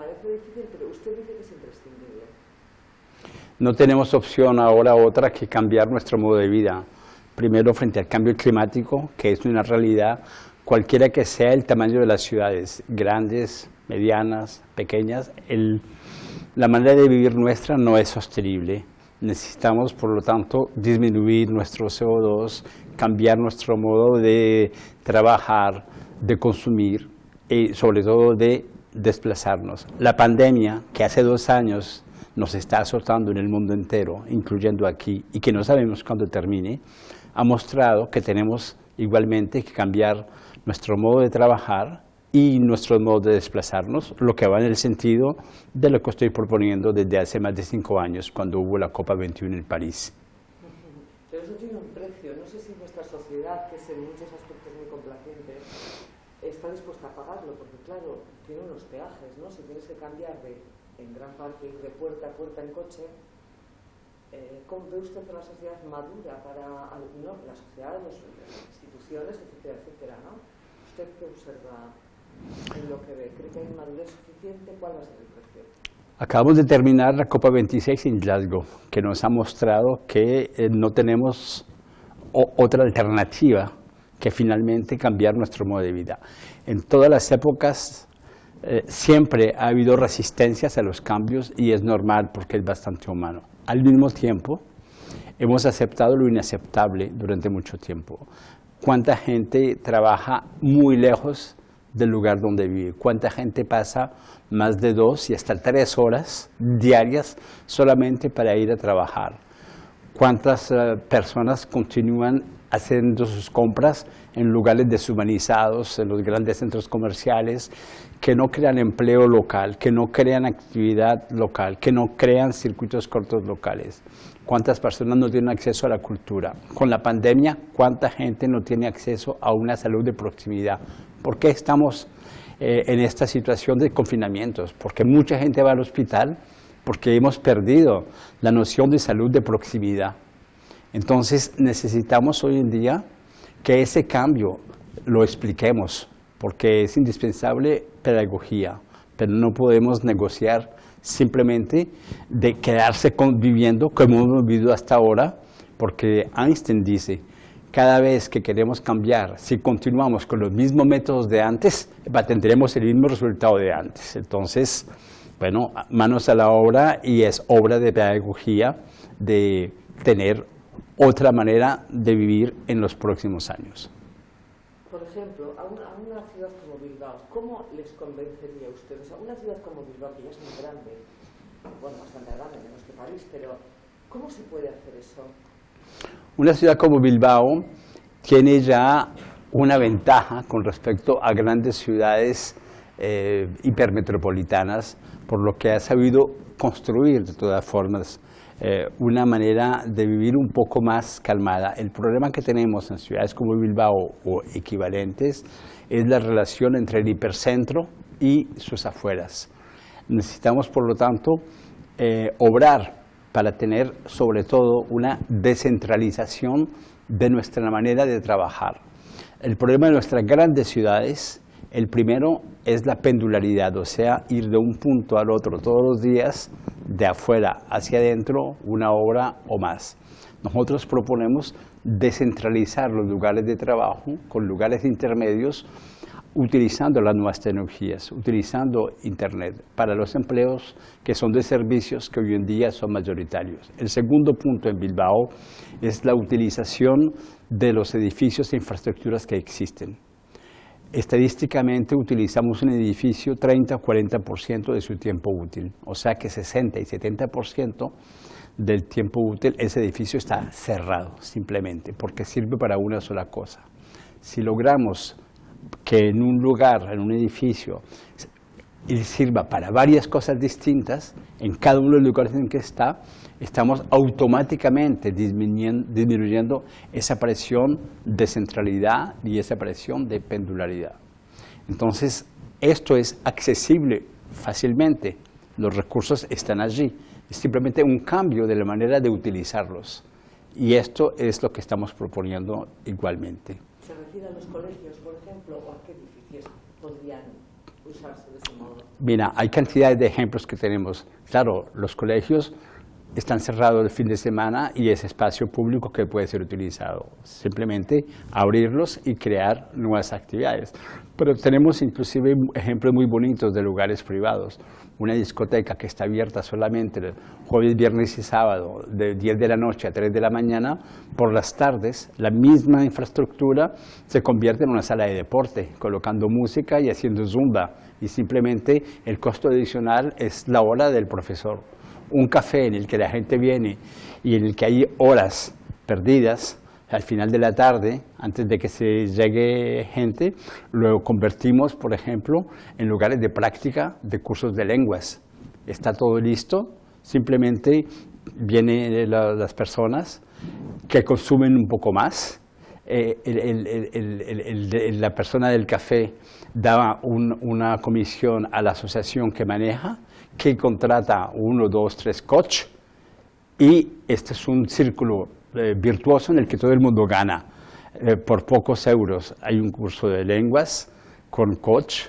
parece difícil, pero usted dice que es imprescindible. No tenemos opción ahora otra que cambiar nuestro modo de vida. Primero, frente al cambio climático, que es una realidad, cualquiera que sea el tamaño de las ciudades, grandes, medianas, pequeñas, la manera de vivir nuestra no es sostenible. Necesitamos, por lo tanto, disminuir nuestro CO2, cambiar nuestro modo de trabajar, de consumir y sobre todo de desplazarnos. La pandemia, que hace 2 años nos está azotando en el mundo entero, incluyendo aquí, y que no sabemos cuándo termine, ha mostrado que tenemos igualmente que cambiar nuestro modo de trabajar y nuestro modo de desplazarnos, lo que va en el sentido de lo que estoy proponiendo desde hace más de 5 años, cuando hubo la Copa 21 en París. Pero eso tiene un precio. No sé si nuestra sociedad, que es en muchos aspectos muy complaciente, está dispuesta a pagarlo, porque claro, tiene unos peajes, ¿no? Si tienes que cambiar en gran parte ir de puerta a puerta en coche, ¿cómo ve usted a la sociedad madura para, no, la sociedad, las instituciones, etcétera, etcétera, ¿no? ¿Usted qué observa en lo que ve? ¿Cree que hay madurez suficiente? ¿Cuál va a ser el precio? Acabamos de terminar la Copa 26 en Glasgow, que nos ha mostrado que no tenemos otra alternativa que finalmente cambiar nuestro modo de vida. En todas las épocas siempre ha habido resistencias a los cambios y es normal porque es bastante humano. Al mismo tiempo, hemos aceptado lo inaceptable durante mucho tiempo. ¿Cuánta gente trabaja muy lejos del lugar donde vive? ¿Cuánta gente pasa más de 2 y hasta 3 horas diarias solamente para ir a trabajar? ¿Cuántas personas continúan haciendo sus compras en lugares deshumanizados, en los grandes centros comerciales, que no crean empleo local, que no crean actividad local, que no crean circuitos cortos locales? ¿Cuántas personas no tienen acceso a la cultura? Con la pandemia, ¿cuánta gente no tiene acceso a una salud de proximidad? ¿Por qué estamos en esta situación de confinamientos? Porque mucha gente va al hospital porque hemos perdido la noción de salud de proximidad. Entonces necesitamos hoy en día que ese cambio lo expliquemos, porque es indispensable pedagogía, pero no podemos negociar simplemente de quedarse viviendo como hemos vivido hasta ahora, porque Einstein dice, cada vez que queremos cambiar, si continuamos con los mismos métodos de antes, tendremos el mismo resultado de antes. Entonces, bueno, manos a la obra, y es obra de pedagogía de tener otra manera de vivir en los próximos años. Por ejemplo, a una ciudad como Bilbao, ¿cómo les convencería a ustedes? A una ciudad como Bilbao, que ya es muy grande, bueno, bastante grande, menos que París, pero ¿cómo se puede hacer eso? Una ciudad como Bilbao tiene ya una ventaja con respecto a grandes ciudades hipermetropolitanas, por lo que ha sabido construir de todas formas una manera de vivir un poco más calmada. El problema que tenemos en ciudades como Bilbao o equivalentes es la relación entre el hipercentro y sus afueras. Necesitamos, por lo tanto, obrar para tener sobre todo una descentralización de nuestra manera de trabajar. El problema de nuestras grandes ciudades, el primero es la pendularidad, o sea, ir de un punto al otro todos los días, de afuera hacia adentro, 1 hora o más. Nosotros proponemos descentralizar los lugares de trabajo con lugares intermedios, utilizando las nuevas tecnologías, utilizando Internet para los empleos que son de servicios que hoy en día son mayoritarios. El segundo punto en Bilbao es la utilización de los edificios e infraestructuras que existen. Estadísticamente utilizamos un edificio 30 o 40% de su tiempo útil, o sea que 60 y 70% del tiempo útil ese edificio está cerrado simplemente porque sirve para una sola cosa. Si logramos que en un lugar, en un edificio, sirva para varias cosas distintas, en cada uno de los lugares en que está, estamos automáticamente disminuyendo esa presión de centralidad y esa presión de pendularidad. Entonces, esto es accesible fácilmente, los recursos están allí, es simplemente un cambio de la manera de utilizarlos. Y esto es lo que estamos proponiendo igualmente. ¿Se refiere a los colegios, por ejemplo, o a qué edificios podrían usarse de ese modo? Mira, hay cantidades de ejemplos que tenemos. Claro, los colegios están cerrados el fin de semana y es espacio público que puede ser utilizado. Simplemente abrirlos y crear nuevas actividades. Pero tenemos inclusive ejemplos muy bonitos de lugares privados. Una discoteca que está abierta solamente el jueves, viernes y sábado, de 10 de la noche a 3 de la mañana, por las tardes, la misma infraestructura se convierte en una sala de deporte, colocando música y haciendo zumba. Y simplemente el costo adicional es la hora del profesor. Un café en el que la gente viene y en el que hay horas perdidas al final de la tarde, antes de que se llegue gente, lo convertimos, por ejemplo, en lugares de práctica de cursos de lenguas. Está todo listo, simplemente vienen las personas que consumen un poco más. La persona del café da una comisión a la asociación que maneja, que contrata 1, 2, 3 coach, y este es un círculo virtuoso en el que todo el mundo gana. Por pocos euros hay un curso de lenguas con coach,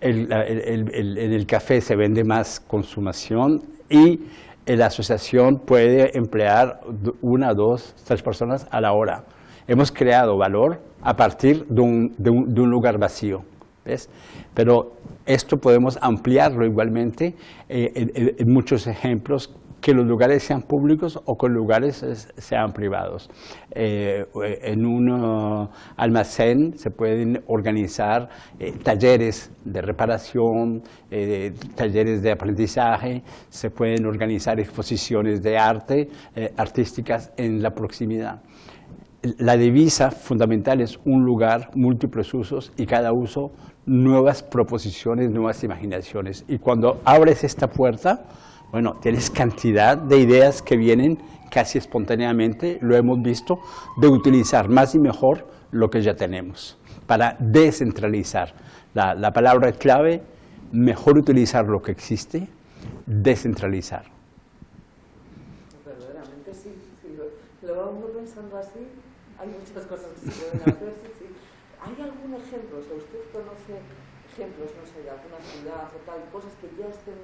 en el café se vende más consumación y la asociación puede emplear 1, 2, 3 personas a la hora. Hemos creado valor a partir de un lugar vacío, ¿ves? Pero esto podemos ampliarlo igualmente en muchos ejemplos, que los lugares sean públicos o que los lugares sean privados. En un almacén se pueden organizar talleres de reparación, talleres de aprendizaje, se pueden organizar exposiciones de arte, artísticas en la proximidad. La divisa fundamental es un lugar, múltiples usos y cada uso nuevas proposiciones, nuevas imaginaciones. Y cuando abres esta puerta, bueno, tienes cantidad de ideas que vienen casi espontáneamente, lo hemos visto, de utilizar más y mejor lo que ya tenemos, para descentralizar. La palabra clave, mejor utilizar lo que existe, descentralizar. Verdaderamente sí, lo va uno pensando así, hay muchas cosas que se pueden hacer, sí. ¿Hay algún ejemplo, o sea, usted conoce ejemplos, no sé, de alguna ciudad o tal, cosas que ya estén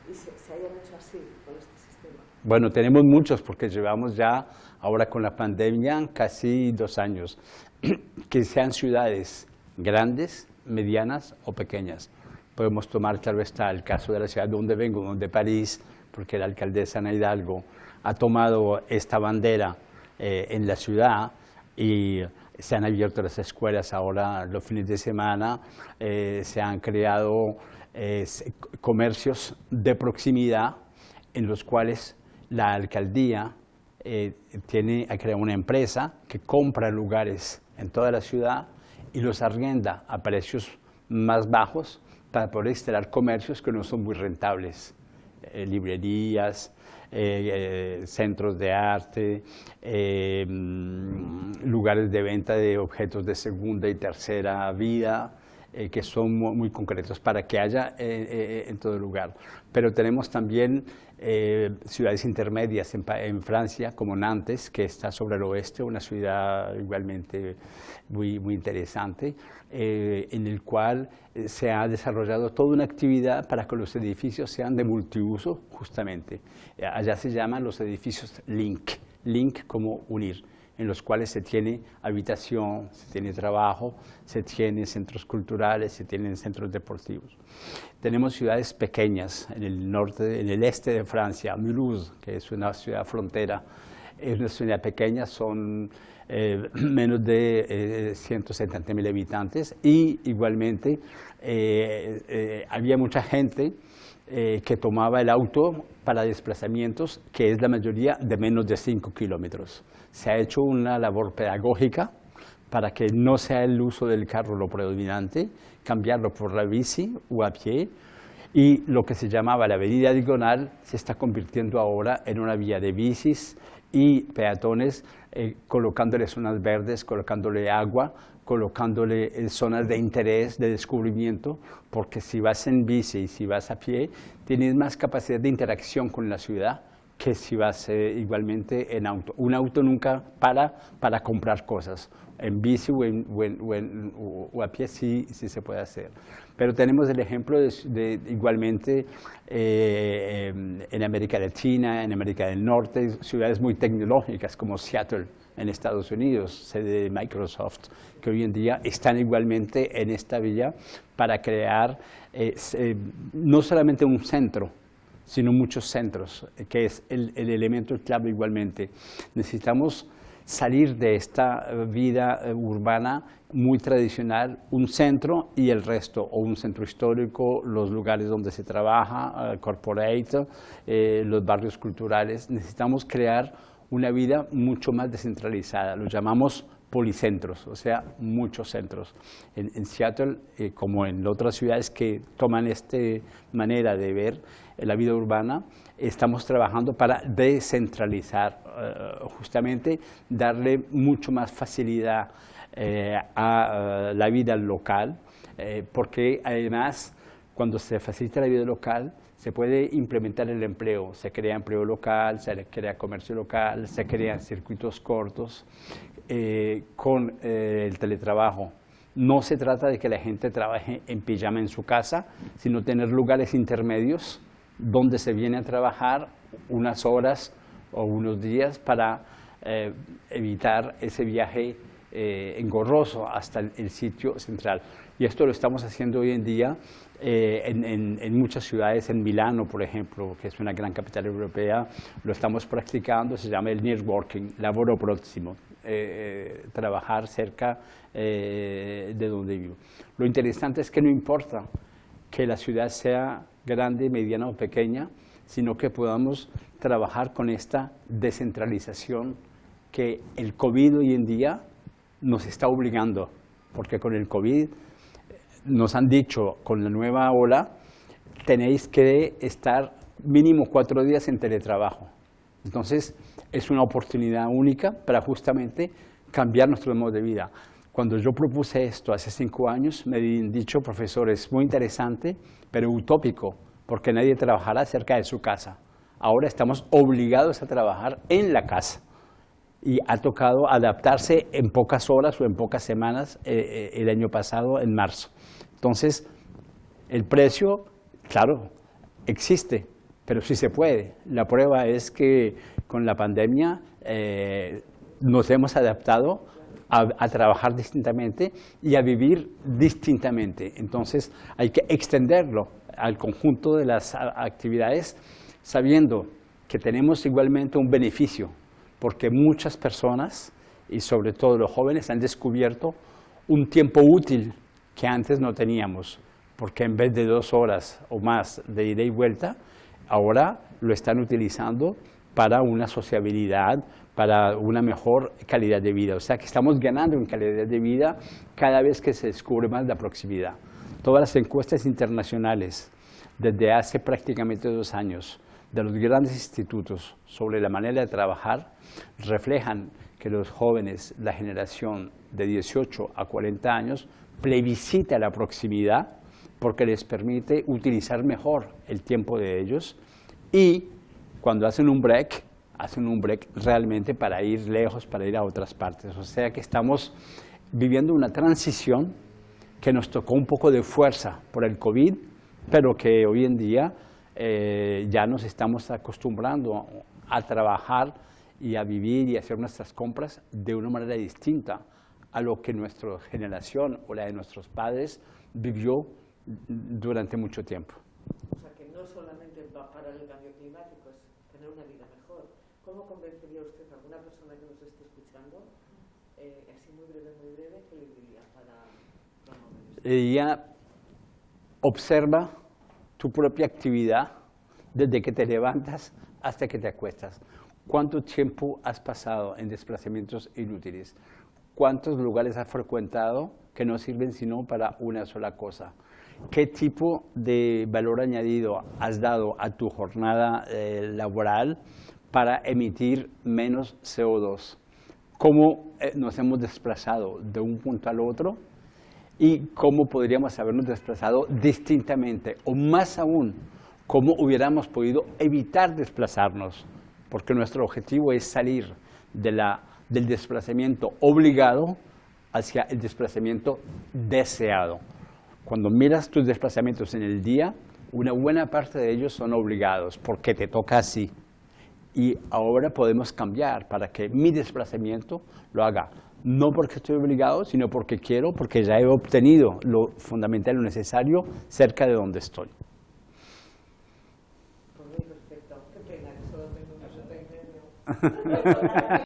y se hayan hecho así con este sistema? Bueno, tenemos muchos porque llevamos ya, ahora con la pandemia, casi 2 años, que sean ciudades grandes, medianas o pequeñas. Podemos tomar, claro está, el caso de la ciudad de donde vengo, de París, porque la alcaldesa Ana Hidalgo ha tomado esta bandera en la ciudad y se han abierto las escuelas ahora los fines de semana, se han creado comercios de proximidad en los cuales la alcaldía ha creado una empresa que compra lugares en toda la ciudad y los arrienda a precios más bajos para poder instalar comercios que no son muy rentables, librerías, centros de arte, lugares de venta de objetos de segunda y tercera vida, que son muy concretos para que haya en todo lugar. Pero tenemos también ciudades intermedias en Francia, como Nantes, que está sobre el oeste, una ciudad igualmente muy interesante, en el cual se ha desarrollado toda una actividad para que los edificios sean de multiuso, justamente. Allá se llaman los edificios link como unir, en los cuales se tiene habitación, se tiene trabajo, se tienen centros culturales, se tienen centros deportivos. Tenemos ciudades pequeñas en el norte, en el este de Francia, Mulhouse, que es una ciudad frontera, es una ciudad pequeña, son menos de 170.000 habitantes y igualmente había mucha gente que tomaba el auto para desplazamientos, que es la mayoría de menos de 5 kilómetros. Se ha hecho una labor pedagógica para que no sea el uso del carro lo predominante, cambiarlo por la bici o a pie, y lo que se llamaba la avenida diagonal se está convirtiendo ahora en una vía de bicis y peatones, colocándole zonas verdes, colocándole agua, colocándole zonas de interés, de descubrimiento, porque si vas en bici y si vas a pie, tienes más capacidad de interacción con la ciudad que si vas igualmente en auto. Un auto nunca para comprar cosas. En bici o a pie sí se puede hacer. Pero tenemos el ejemplo de igualmente en América Latina, en América del Norte, ciudades muy tecnológicas como Seattle en Estados Unidos, sede de Microsoft, que hoy en día están igualmente en esta villa para crear no solamente un centro, sino muchos centros, que es el elemento clave igualmente. Necesitamos salir de esta vida urbana muy tradicional, un centro y el resto, o un centro histórico, los lugares donde se trabaja, corporate, los barrios culturales. Necesitamos crear una vida mucho más descentralizada, lo llamamos policentros, o sea, muchos centros. En Seattle, como en otras ciudades que toman esta manera de ver la vida urbana, estamos trabajando para descentralizar, justamente darle mucho más facilidad a la vida local, porque además cuando se facilita la vida local se puede implementar el empleo, se crea empleo local, se crea comercio local, se crean circuitos cortos con el teletrabajo. No se trata de que la gente trabaje en pijama en su casa, sino tener lugares intermedios donde se viene a trabajar unas horas o unos días para evitar ese viaje engorroso hasta el sitio central. Y esto lo estamos haciendo hoy en día en muchas ciudades, en Milano, por ejemplo, que es una gran capital europea, lo estamos practicando, se llama el near working, lavoro próximo, trabajar cerca de donde vivo. Lo interesante es que no importa que la ciudad sea grande, mediana o pequeña, sino que podamos trabajar con esta descentralización que el COVID hoy en día nos está obligando, porque con el COVID nos han dicho, con la nueva ola, tenéis que estar mínimo 4 días en teletrabajo. Entonces, es una oportunidad única para justamente cambiar nuestro modo de vida. Cuando yo propuse esto hace 5 años, me han dicho, profesor, es muy interesante, pero utópico, porque nadie trabajará cerca de su casa. Ahora estamos obligados a trabajar en la casa. Y ha tocado adaptarse en pocas horas o en pocas semanas el año pasado, en marzo. Entonces, el precio, claro, existe, pero sí se puede. La prueba es que con la pandemia nos hemos adaptado a trabajar distintamente y a vivir distintamente. Entonces, hay que extenderlo al conjunto de las actividades, sabiendo que tenemos igualmente un beneficio, porque muchas personas, y sobre todo los jóvenes, han descubierto un tiempo útil que antes no teníamos, porque en vez de 2 horas o más de ida y vuelta, ahora lo están utilizando para una sociabilidad, para una mejor calidad de vida. O sea que estamos ganando en calidad de vida cada vez que se descubre más la proximidad. Todas las encuestas internacionales, desde hace prácticamente 2 años, de los grandes institutos sobre la manera de trabajar, reflejan que los jóvenes, la generación de 18 a 40 años, plebiscita la proximidad porque les permite utilizar mejor el tiempo de ellos y cuando hacen un break realmente para ir lejos, para ir a otras partes. O sea que estamos viviendo una transición que nos tocó un poco de fuerza por el COVID, pero que hoy en día ya nos estamos acostumbrando a trabajar y a vivir y a hacer nuestras compras de una manera distinta a lo que nuestra generación o la de nuestros padres vivió durante mucho tiempo. O sea, que no solamente va a parar el cambio climático, es tener una vida mejor. ¿Cómo convencería usted a alguna persona que nos esté escuchando, así muy breve, qué le diría para promover esto? Ella observa tu propia actividad desde que te levantas hasta que te acuestas. ¿Cuánto tiempo has pasado en desplazamientos inútiles? ¿Cuántos lugares has frecuentado que no sirven sino para una sola cosa? ¿Qué tipo de valor añadido has dado a tu jornada laboral para emitir menos CO2? ¿Cómo nos hemos desplazado de un punto al otro? ¿Y cómo podríamos habernos desplazado distintamente? O más aún, ¿cómo hubiéramos podido evitar desplazarnos? porque nuestro objetivo es salir del desplazamiento obligado hacia el desplazamiento deseado. Cuando miras tus desplazamientos en el día, una buena parte de ellos son obligados, porque te toca así. Y ahora podemos cambiar para que mi desplazamiento lo haga, no porque estoy obligado, sino porque quiero, porque ya he obtenido lo fundamental, lo necesario, cerca de donde estoy. Por mí, perfecto. Qué pena que solo tengo un minuto y medio.